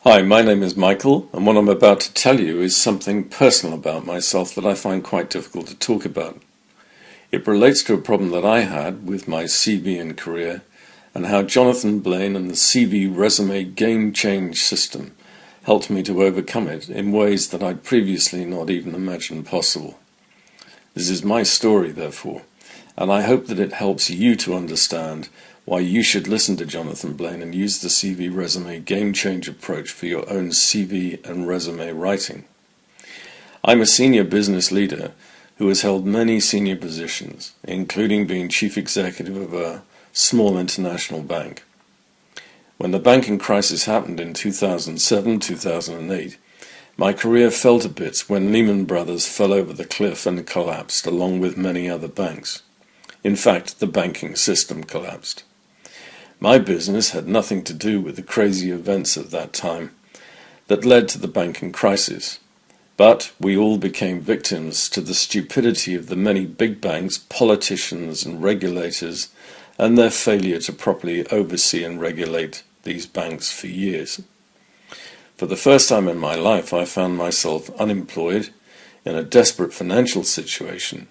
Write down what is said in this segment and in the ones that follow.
Hi, my name is Michael, and what I'm about to tell you is something personal about myself that I find quite difficult to talk about. It relates to a problem that I had with my CV and career, and how Jonathan Blain and the CV resume game change system helped me to overcome it in ways that I'd previously not even imagined possible. This is my story, therefore, and I hope that it helps you to understand why you should listen to Jonathan Blain and use the CV resume game change approach for your own CV and resume writing. I'm a senior business leader who has held many senior positions, including being chief executive of a small international bank. When the banking crisis happened in 2007-2008, my career fell to bits when Lehman Brothers fell over the cliff and collapsed along with many other banks. In fact, the banking system collapsed. My business had nothing to do with the crazy events of that time that led to the banking crisis, but we all became victims to the stupidity of the many big banks, politicians and regulators, and their failure to properly oversee and regulate these banks for years. For the first time in my life, I found myself unemployed in a desperate financial situation.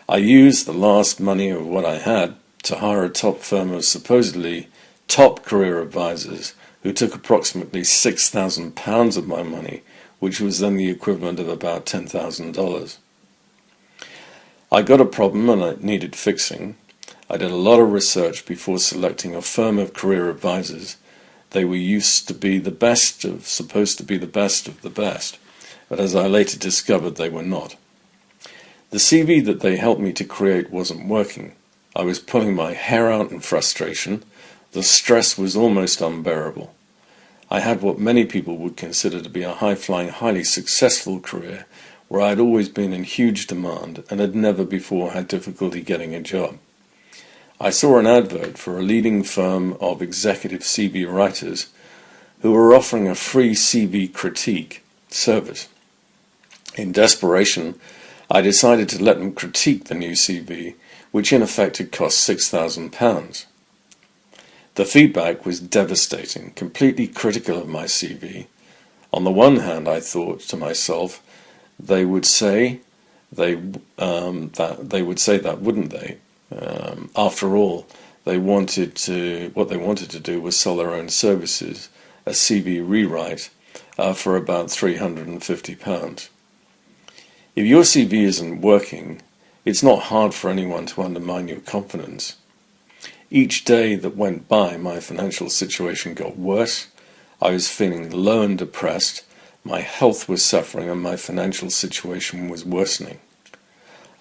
I used the last money of what I had to hire a top firm of supposedly top career advisors who took approximately £6,000 of my money, which was then the equivalent of about $10,000. I got a problem and it needed fixing. I did a lot of research before selecting a firm of career advisors. They were supposed to be the best of the best, but as I later discovered, they were not. The CV that they helped me to create wasn't working. I was pulling my hair out in frustration. The stress was almost unbearable. I had what many people would consider to be a high-flying, highly successful career where I had always been in huge demand and had never before had difficulty getting a job. I saw an advert for a leading firm of executive CV writers who were offering a free CV critique service. In desperation, I decided to let them critique the new CV, which in effect had cost £6,000. The feedback was devastating, completely critical of my CV. On the one hand, I thought to myself, they would say that, wouldn't they? After all, what they wanted to do was sell their own services, a CV rewrite, for about £350. If your CV isn't working, it's not hard for anyone to undermine your confidence. Each day that went by, my financial situation got worse. I was feeling low and depressed. My health was suffering and my financial situation was worsening.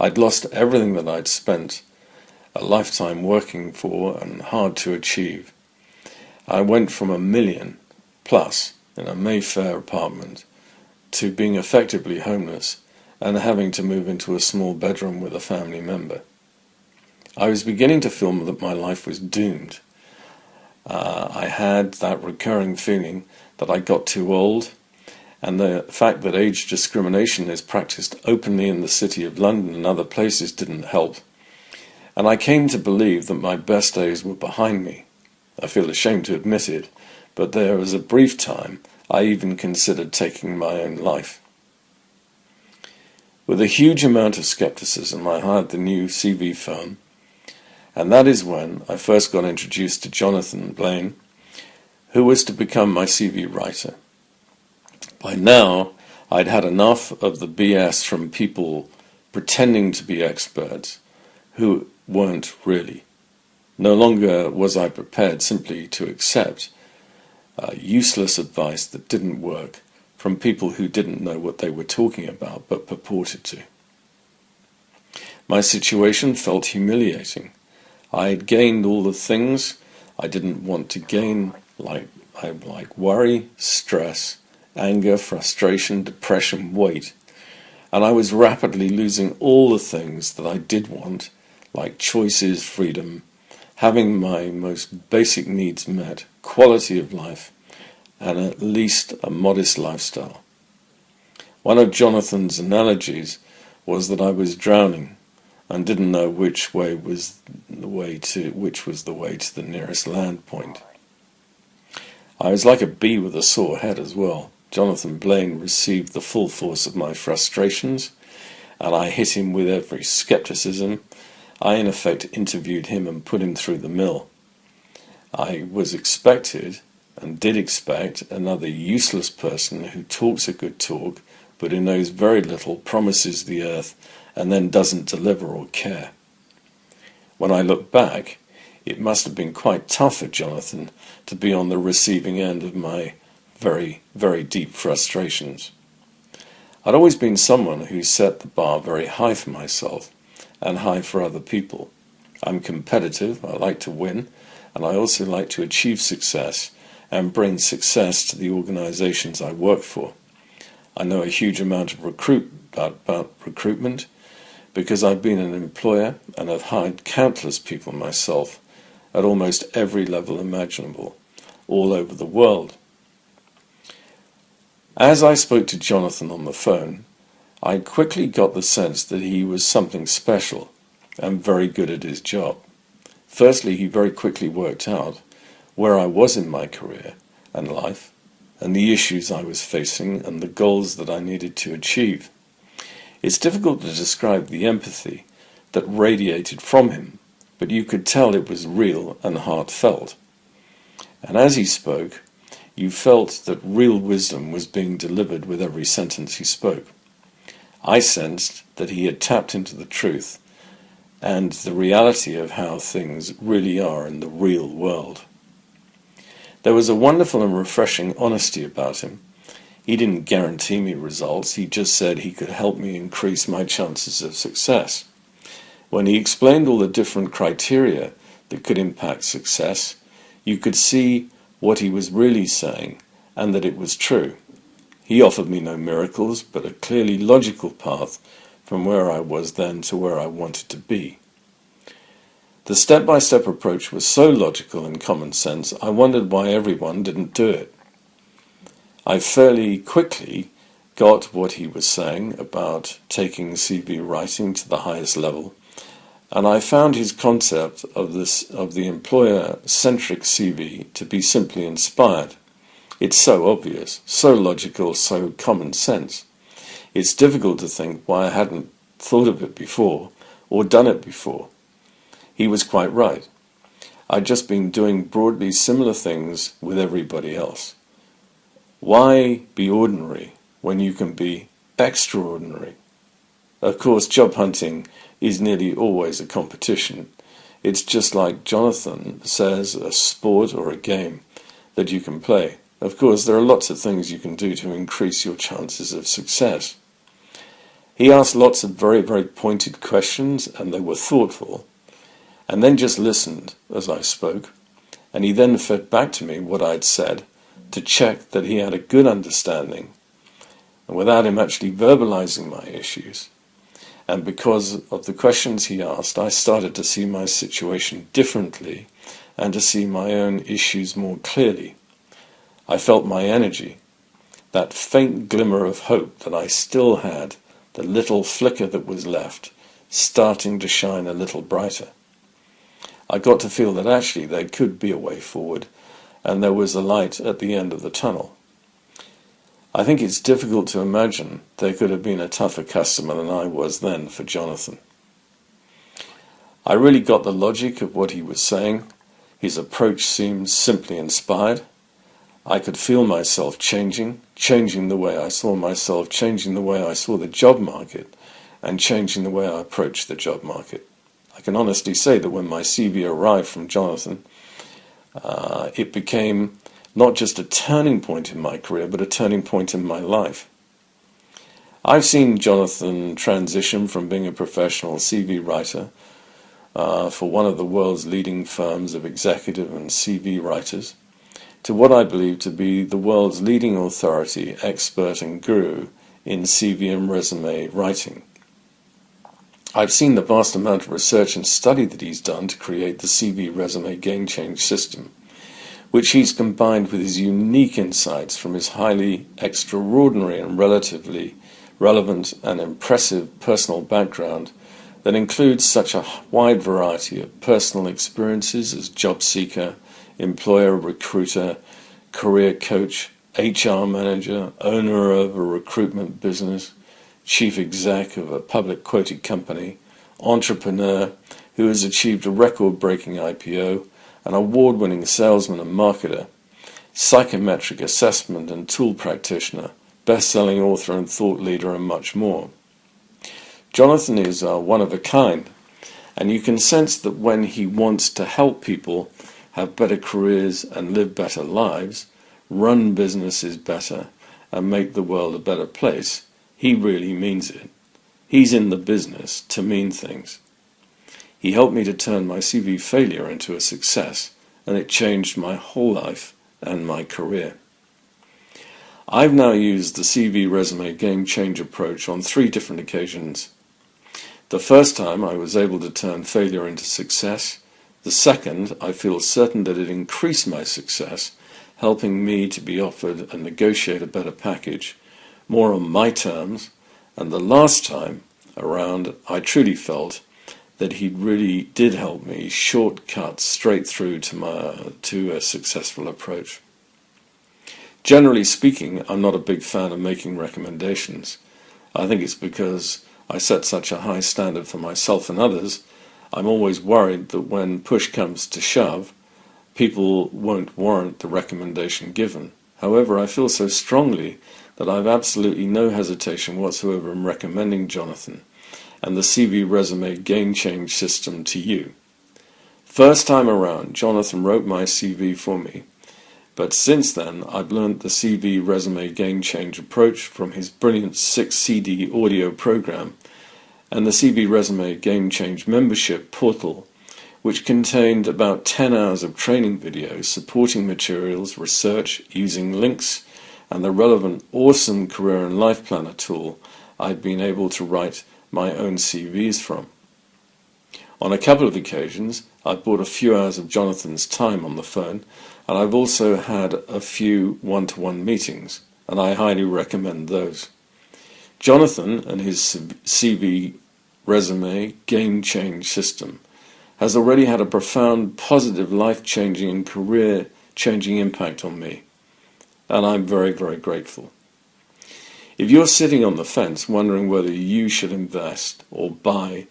I'd lost everything that I'd spent a lifetime working for and hard to achieve. I went from $1 million plus in a Mayfair apartment to being effectively homeless and having to move into a small bedroom with a family member. I was beginning to feel that my life was doomed. I had that recurring feeling that I got too old, and the fact that age discrimination is practiced openly in the City of London and other places didn't help. And I came to believe that my best days were behind me. I feel ashamed to admit it, but there was a brief time I even considered taking my own life. With a huge amount of skepticism, I hired the new CV firm, and that is when I first got introduced to Jonathan Blain, who was to become my CV writer. By now, I'd had enough of the BS from people pretending to be experts who weren't really. No longer was I prepared simply to accept useless advice that didn't work from people who didn't know what they were talking about but purported to. My situation felt humiliating. I had gained all the things I didn't want to gain, like worry, stress, anger, frustration, depression, weight. And I was rapidly losing all the things that I did want, like choices, freedom, having my most basic needs met, quality of life, and at least a modest lifestyle. One of Jonathan's analogies was that I was drowning and didn't know which was the way to the nearest land point. I was like a bee with a sore head as well. Jonathan Blain received the full force of my frustrations, and I hit him with every skepticism. I in effect interviewed him and put him through the mill. I was expected, and did expect, another useless person who talks a good talk, but who knows very little, promises the earth, and then doesn't deliver or care. When I look back, it must have been quite tough for Jonathan to be on the receiving end of my very, very deep frustrations. I'd always been someone who set the bar very high for myself and high for other people. I'm competitive, I like to win, and I also like to achieve success and bring success to the organizations I work for. I know a huge amount of about recruitment because I've been an employer and I've hired countless people myself at almost every level imaginable, all over the world. As I spoke to Jonathan on the phone, I quickly got the sense that he was something special and very good at his job. Firstly, he very quickly worked out where I was in my career and life, and the issues I was facing and the goals that I needed to achieve. It's difficult to describe the empathy that radiated from him, but you could tell it was real and heartfelt. And as he spoke, you felt that real wisdom was being delivered with every sentence he spoke. I sensed that he had tapped into the truth and the reality of how things really are in the real world. There was a wonderful and refreshing honesty about him. He didn't guarantee me results, he just said he could help me increase my chances of success. When he explained all the different criteria that could impact success, you could see what he was really saying and that it was true. He offered me no miracles, but a clearly logical path from where I was then to where I wanted to be. The step-by-step approach was so logical and common sense, I wondered why everyone didn't do it. I fairly quickly got what he was saying about taking CV writing to the highest level, and I found his concept of the employer-centric CV to be simply inspired. It's so obvious, so logical, so common sense. It's difficult to think why I hadn't thought of it before or done it before. He was quite right. I'd just been doing broadly similar things with everybody else. Why be ordinary when you can be extraordinary? Of course, job hunting is nearly always a competition. It's just like Jonathan says, a sport or a game that you can play. Of course, there are lots of things you can do to increase your chances of success. He asked lots of very, very pointed questions, and they were thoughtful, and then just listened as I spoke, and he then fed back to me what I'd said to check that he had a good understanding, and without him actually verbalizing my issues. And because of the questions he asked, I started to see my situation differently and to see my own issues more clearly. I felt my energy, that faint glimmer of hope that I still had, the little flicker that was left, starting to shine a little brighter. I got to feel that actually there could be a way forward, and there was a light at the end of the tunnel. I think it's difficult to imagine there could have been a tougher customer than I was then for Jonathan. I really got the logic of what he was saying. His approach seemed simply inspired. I could feel myself changing the way I saw myself, changing the way I saw the job market, and changing the way I approached the job market. I can honestly say that when my CV arrived from Jonathan, it became not just a turning point in my career, but a turning point in my life. I've seen Jonathan transition from being a professional CV writer for one of the world's leading firms of executive and CV writers to what I believe to be the world's leading authority, expert and guru in CV and resume writing. I've seen the vast amount of research and study that he's done to create the CV resume game change system, which he's combined with his unique insights from his highly extraordinary and relatively relevant and impressive personal background that includes such a wide variety of personal experiences as job seeker, employer, recruiter, career coach, HR manager, owner of a recruitment business, chief exec of a public quoted company, entrepreneur who has achieved a record-breaking IPO, an award-winning salesman and marketer, psychometric assessment and tool practitioner, best-selling author and thought leader, and much more. Jonathan is one of a kind, and you can sense that when he wants to help people have better careers and live better lives, run businesses better, and make the world a better place, he really means it. He's in the business to mean things. He helped me to turn my CV failure into a success, and it changed my whole life and my career. I've now used the CV resume game change approach on 3 different occasions. The first time I was able to turn failure into success. The second, I feel certain that it increased my success, helping me to be offered and negotiate a better package, more on my terms. And the last time around, I truly felt that he really did help me shortcut straight through to a successful approach. Generally speaking, I'm not a big fan of making recommendations. I think it's because I set such a high standard for myself and others. I'm always worried that when push comes to shove, people won't warrant the recommendation given. However, I feel so strongly that I've absolutely no hesitation whatsoever in recommending Jonathan and the CV resume game change system to you. First time around, Jonathan wrote my CV for me, but since then I've learned the CV resume game change approach from his brilliant 6-CD audio program and the CV resume game change membership portal, which contained about 10 hours of training videos, supporting materials, research, using links, and the relevant awesome career and life planner tool I'd been able to write my own CVs from. On a couple of occasions, I've bought a few hours of Jonathan's time on the phone, and I've also had a few one-to-one meetings, and I highly recommend those. Jonathan and his CV resume game change system has already had a profound, positive, life-changing and career-changing impact on me, and I'm very, very grateful. If you're sitting on the fence wondering whether you should invest or buy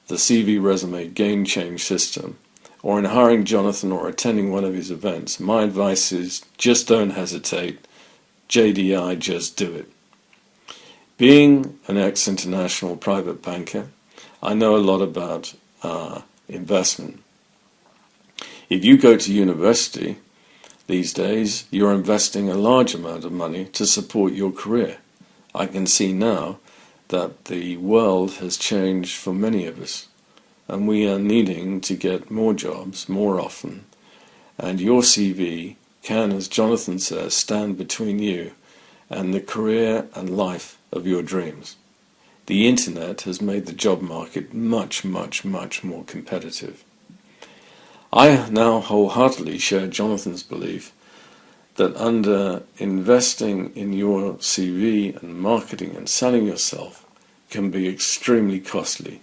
the CV resume game change system, or in hiring Jonathan or attending one of his events, my advice is just don't hesitate. JDI, just do it. Being an ex-international private banker, I know a lot about investment. If you go to university these days, you're investing a large amount of money to support your career. I can see now that the world has changed for many of us, and we are needing to get more jobs more often, and your CV can, as Jonathan says, stand between you and the career and life of your dreams. The internet has made the job market much, much, much more competitive. I now wholeheartedly share Jonathan's belief that under investing in your CV and marketing and selling yourself can be extremely costly,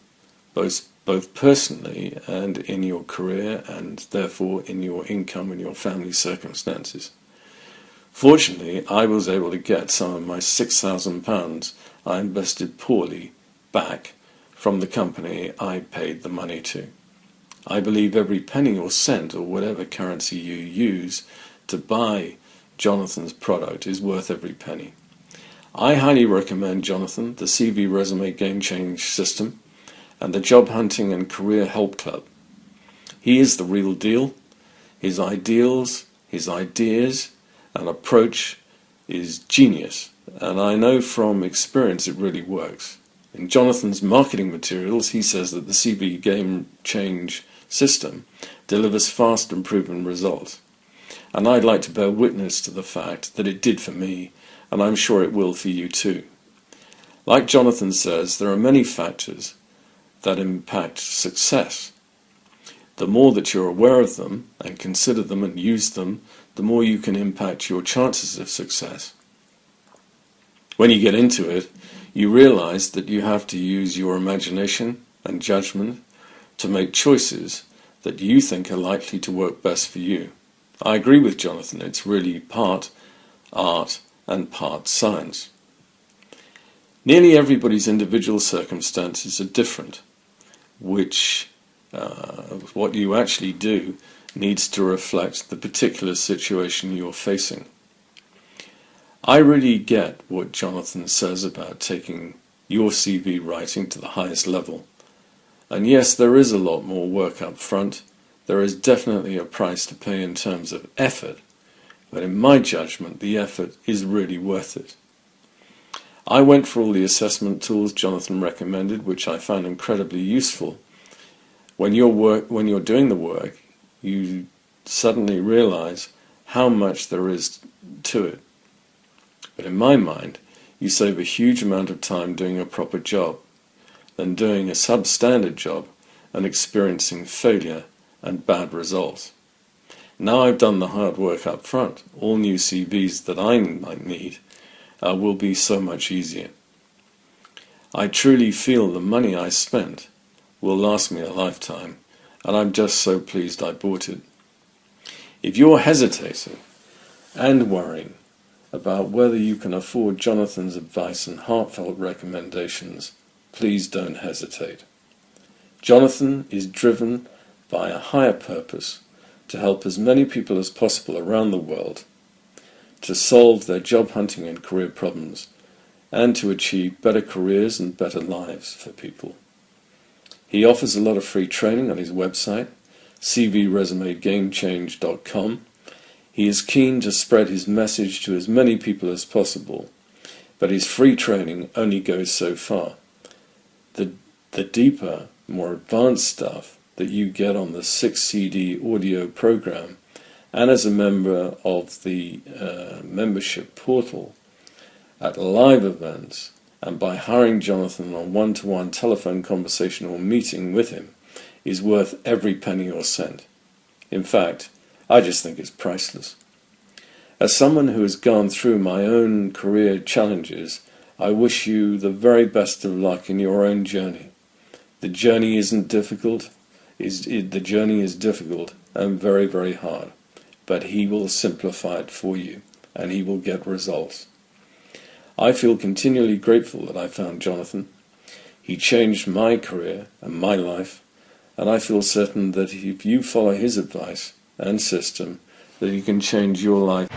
both personally and in your career, and therefore in your income and your family circumstances. Fortunately, I was able to get some of my £6,000 I invested poorly back from the company I paid the money to. I believe every penny or cent or whatever currency you use to buy Jonathan's product is worth every penny. I highly recommend Jonathan, the CV Resume Game Change System, and the Job Hunting and Career Help Club. He is the real deal. His ideals, his ideas, and approach is genius, and I know from experience it really works. In Jonathan's marketing materials, he says that the CV Game Change System delivers fast and proven results. And I'd like to bear witness to the fact that it did for me, and I'm sure it will for you too. Like Jonathan says, there are many factors that impact success. The more that you're aware of them and consider them and use them, the more you can impact your chances of success. When you get into it, you realize that you have to use your imagination and judgment to make choices that you think are likely to work best for you. I agree with Jonathan, it's really part art and part science. Nearly everybody's individual circumstances are different, which what you actually do needs to reflect the particular situation you're facing. I really get what Jonathan says about taking your CV writing to the highest level. And yes, there is a lot more work up front. There is definitely a price to pay in terms of effort, but in my judgment, the effort is really worth it. I went for all the assessment tools Jonathan recommended, which I found incredibly useful. When you're doing the work, you suddenly realize how much there is to it. But in my mind, you save a huge amount of time doing a proper job than doing a substandard job and experiencing failure and bad results. Now I've done the hard work up front, all new CVs that I might need will be so much easier. I truly feel the money I spent will last me a lifetime, and I'm just so pleased I bought it. If you're hesitating and worrying about whether you can afford Jonathan's advice and heartfelt recommendations, please don't hesitate. Jonathan is driven by a higher purpose to help as many people as possible around the world to solve their job hunting and career problems and to achieve better careers and better lives for people. He offers a lot of free training on his website, cvresumegamechange.com. He is keen to spread his message to as many people as possible, but his free training only goes so far. The deeper, more advanced stuff that you get on the 6-CD audio program and as a member of the membership portal at live events and by hiring Jonathan on one-to-one telephone conversation or meeting with him is worth every penny or cent. In fact, I just think it's priceless. As someone who has gone through my own career challenges, I wish you the very best of luck in your own journey. The journey isn't difficult. The journey is difficult and very, very hard, but he will simplify it for you and he will get results. I feel continually grateful that I found Jonathan. He changed my career and my life, and I feel certain that if you follow his advice and system, that you can change your life.